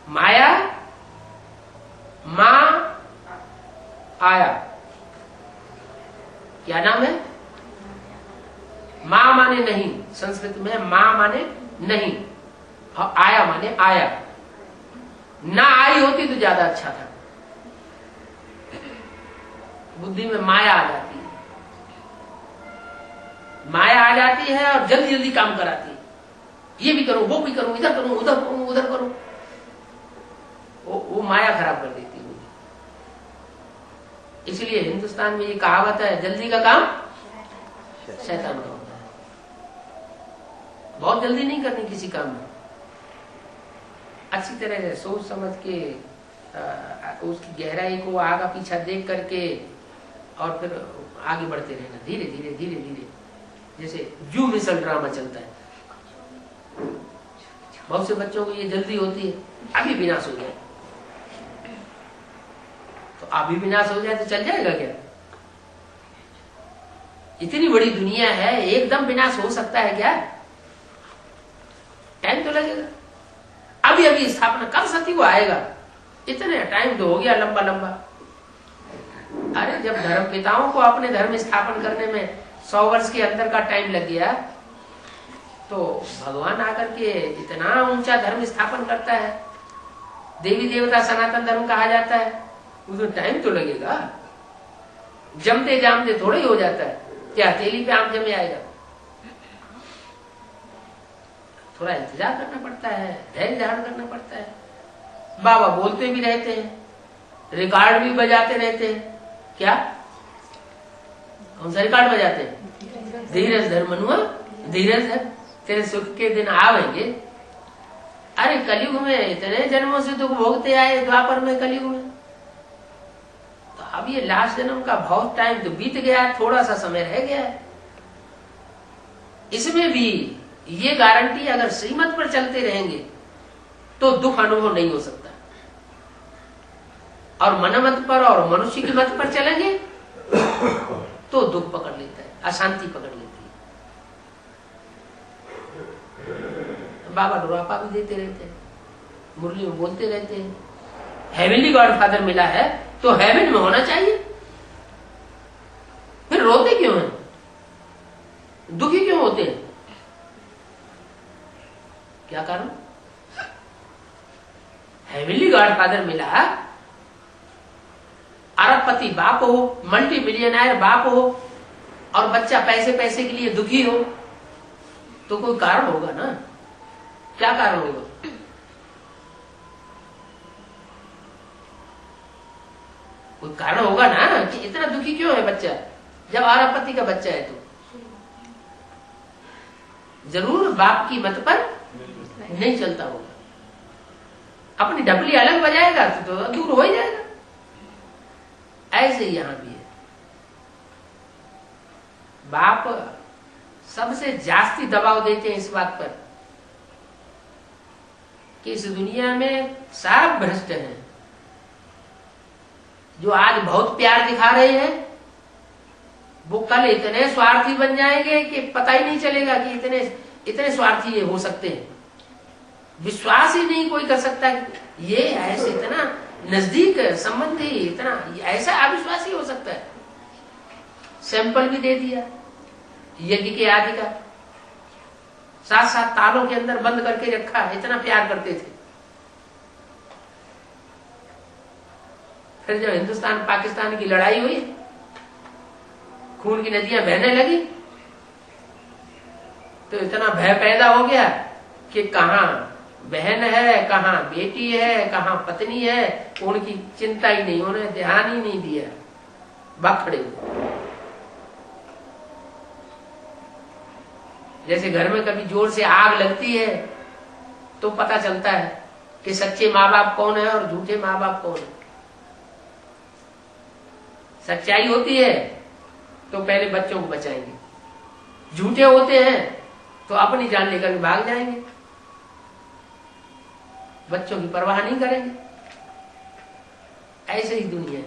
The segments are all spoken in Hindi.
माया, मां, आया। क्या नाम है? मां माने नहीं, संस्कृत में मां माने नहीं और आया माने आया। ना आई होती तो ज्यादा अच्छा था। बुद्धि में माया आ जाती है, माया आ जाती है और जल्दी जल्दी काम कराती है। ये भी करो, वो भी करो, इधर करो, उधर करो, उधर करो। वो माया खराब कर देती है। इसलिए हिंदुस्तान में ये कहावत है, जल्दी का काम शैतान का होता है। बहुत जल्दी नहीं करनी किसी काम में, अच्छी तरह से सोच समझ के उसकी गहराई को आगा पीछा देख करके और फिर आगे बढ़ते रहना, धीरे धीरे धीरे धीरे। जैसे जू मिसल ड्रामा चलता है। बहुत से बच्चों को ये जल्दी होती है, अभी विनाश हो जाए, तो अभी विनाश हो जाए तो चल जाएगा क्या? इतनी बड़ी दुनिया है, एकदम विनाश हो सकता है क्या? टाइम तो लगेगा। अभी अभी स्थापना कब सती को आएगा? इतने टाइम तो हो गया लंबा लंबा। अरे जब धर्म पिताओं को अपने धर्म स्थापन करने में 100 वर्ष के अंदर का टाइम लग गया, तो भगवान आकर के इतना ऊंचा धर्म स्थापन करता है, देवी देवता सनातन धर्म कहा जाता है, उसमें टाइम तो लगेगा। जमते जामते थोड़ा ही हो जाता है। क्या हथेली पे आम जमे आएगा? थोड़ा इंतजार करना पड़ता है, धैर्य धारण करना पड़ता है। बाबा बोलते भी रहते हैं, रिकॉर्ड भी बजाते रहते हैं। क्या कौन सा रिकॉर्ड बजाते हैं? धीरज धर मनुआ, धीरज धर, तेरे सुख के दिन आवेंगे। अरे कलयुग में इतने जन्मों से दुख भोगते आए, द्वापर में, कलयुग में, तो अब ये लास्ट जन्म का बहुत टाइम तो बीत गया है, थोड़ा सा समय रह गया है। इसमें भी ये गारंटी, अगर श्रीमत पर चलते रहेंगे तो दुख अनुभव नहीं हो सकता, और मनमत पर और मनुष्य की मत पर चलेंगे तो दुख पकड़ लेता है, अशांति पकड़ लेती है। बाबा डुरापा भी देते रहते हैं, मुरली में बोलते रहते हैं, हेवनली गॉडफादर मिला है तो हेवन में होना चाहिए। फिर रोते क्यों हैं? दुखी क्यों होते हैं? क्या कारण? हेवनली गॉडफादर मिला, अरबपति बाप हो, मल्टी मिलियनर बाप हो, और बच्चा पैसे पैसे के लिए दुखी हो, तो कोई कारण होगा ना? क्या कारण होगा? कोई कारण होगा ना कि इतना दुखी क्यों है बच्चा, जब अरबपति का बच्चा है तो जरूर बाप की मत पर नहीं चलता होगा। अपनी ढपली अलग बजाएगा तो दूर हो ही जाएगा। ऐसे ही यहां भी है। बाप सबसे जास्ती दबाव देते हैं इस बात पर कि इस दुनिया में सब भ्रष्ट हैं। जो आज बहुत प्यार दिखा रहे हैं, वो कल इतने स्वार्थी बन जाएंगे कि पता ही नहीं चलेगा कि इतने स्वार्थी ये हो सकते हैं। विश्वास ही नहीं कोई कर सकता कि ये ऐसे इतना नजदीक संबंधी, इतना ऐसा अविश्वास ही हो सकता है। सैंपल भी दे दिया यज्ञ के आदि का, साथ साथ तालों के अंदर बंद करके रखा, इतना प्यार करते थे। फिर जब हिंदुस्तान पाकिस्तान की लड़ाई हुई, खून की नदियां बहने लगी, तो इतना भय पैदा हो गया कि कहां बहन है, कहां बेटी है, कहां पत्नी है, उनकी चिंता ही नहीं, उन्हें ध्यान ही नहीं दिया, बखड़े। जैसे घर में कभी जोर से आग लगती है तो पता चलता है कि सच्चे माँ बाप कौन है और झूठे माँ बाप कौन है। सच्चाई होती है तो पहले बच्चों को बचाएंगे, झूठे होते हैं तो अपनी जान लेकर भाग जाएंगे, बच्चों की परवाह नहीं करेंगे। ऐसे ही दुनिया है।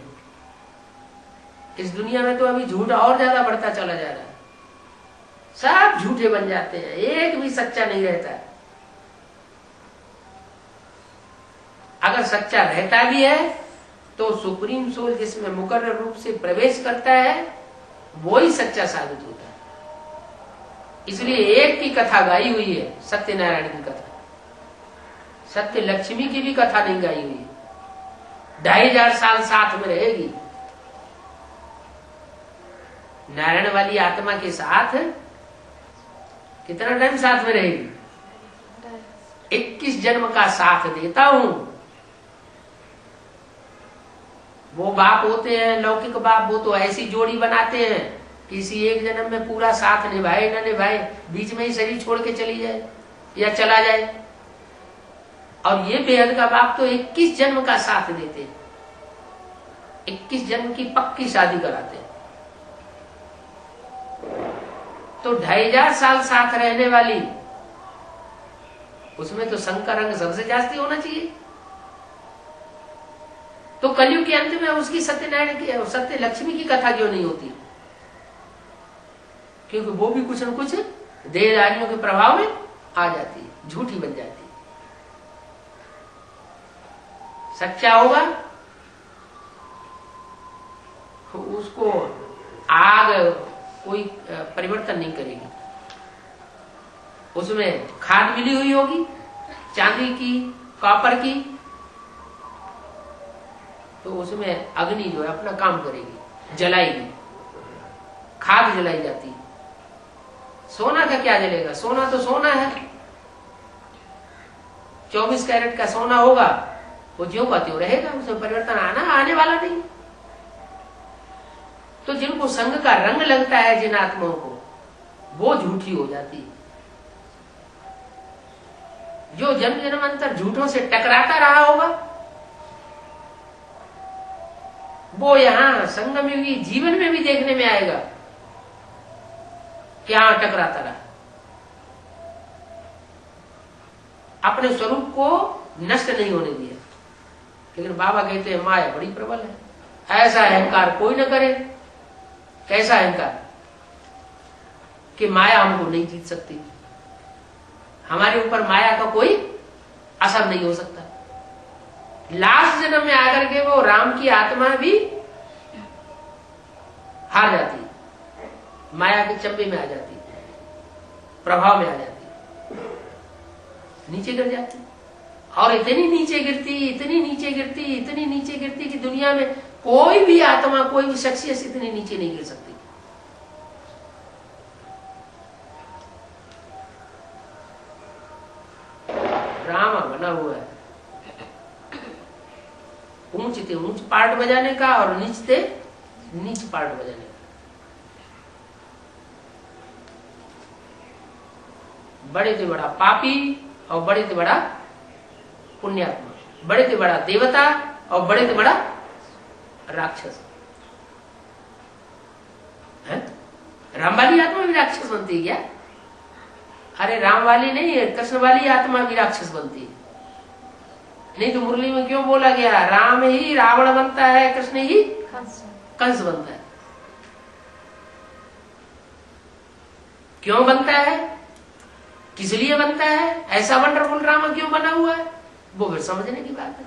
इस दुनिया में तो अभी झूठ और ज्यादा बढ़ता चला जा रहा है। सब झूठे बन जाते हैं, एक भी सच्चा नहीं रहता है। अगर सच्चा रहता भी है तो सुप्रीम सोल जिसमें मुकर्रर रूप से प्रवेश करता है वो ही सच्चा साबित होता है। इसलिए एक की कथा गाई हुई है, सत्यनारायण की कथा। सत्य लक्ष्मी की भी कथा नहीं गाई हुई है। 2500 साल साथ में रहेगी। नारायण वाली आत्मा के साथ कितना टाइम साथ में रहेगी? 21 जन्म का साथ देता हूं। वो बाप होते हैं लौकिक बाप, वो तो ऐसी जोड़ी बनाते हैं किसी एक जन्म में पूरा साथ निभाए न निभाए, बीच में ही शरीर छोड़ के चली जाए या चला जाए। और ये बेहद का बाप तो 21 जन्म का साथ देते हैं, 21 जन्म की पक्की शादी कराते हैं। तो 2500 साल साथ रहने वाली, उसमें तो शंकर अंग सबसे जास्ती होना चाहिए। तो कलयुग के अंत में उसकी सत्यनारायण की, सत्य लक्ष्मी की कथा क्यों नहीं होती? क्योंकि वो भी कुछ न कुछ देहधारियों के प्रभाव में आ जाती है, झूठी बन जाती है। सच्चा होगा उसको आग कोई परिवर्तन नहीं करेगी। उसमें खाद मिली हुई होगी, चांदी की, कॉपर की, तो उसमें अग्नि जो है अपना काम करेगी, जलाएगी। खाद जलाई जाती है। सोना का क्या जलेगा? सोना तो सोना है। 24 कैरेट का सोना होगा, वो ज्यों का त्यों रहेगा, उसमें परिवर्तन आने वाला नहीं। तो जिनको संग का रंग लगता है, जिन आत्माओं को, वो झूठी हो जाती है। जो जन्म जन्मांतर झूठों से टकराता रहा होगा, वो यहां संगम युगी जीवन में भी देखने में आएगा कि यहां टकराता रहा, अपने स्वरूप को नष्ट नहीं होने दिया। लेकिन बाबा कहते हैं माया बड़ी प्रबल है, ऐसा अहंकार कोई न करे। कैसा अहंकार कि माया हमको नहीं जीत सकती, हमारे ऊपर माया का कोई असर नहीं हो सकता। लास्ट जन्म में आकर के वो राम की आत्मा भी हार जाती, माया के चंबे में आ जाती, प्रभाव में आ जाती, नीचे गिर जाती। और इतनी नीचे गिरती, इतनी नीचे गिरती, इतनी नीचे गिरती कि दुनिया में कोई भी आत्मा, कोई भी शख्सियत इतनी नीचे नहीं गिर सकती। ड्रामा बना हुआ है ऊंच थे ऊंच पार्ट बजाने का और नीच थे नीच पार्ट बजाने का। बड़े थे बड़ा पापी और बड़े थे बड़ा पुण्यात्मा, बड़े थे बड़ा देवता और बड़े थे बड़ा राक्षस। है? राम वाली आत्मा भी राक्षस बनती है क्या? अरे राम वाली नहीं है, कृष्ण वाली आत्मा भी राक्षस बनती है। नहीं तो मुरली में क्यों बोला गया, राम ही रावण बनता है, कृष्ण ही कंस बनता है। क्यों बनता है, किस लिए बनता है, ऐसा वंडरफुल ड्रामा क्यों बना हुआ है, वो फिर समझने की बात है।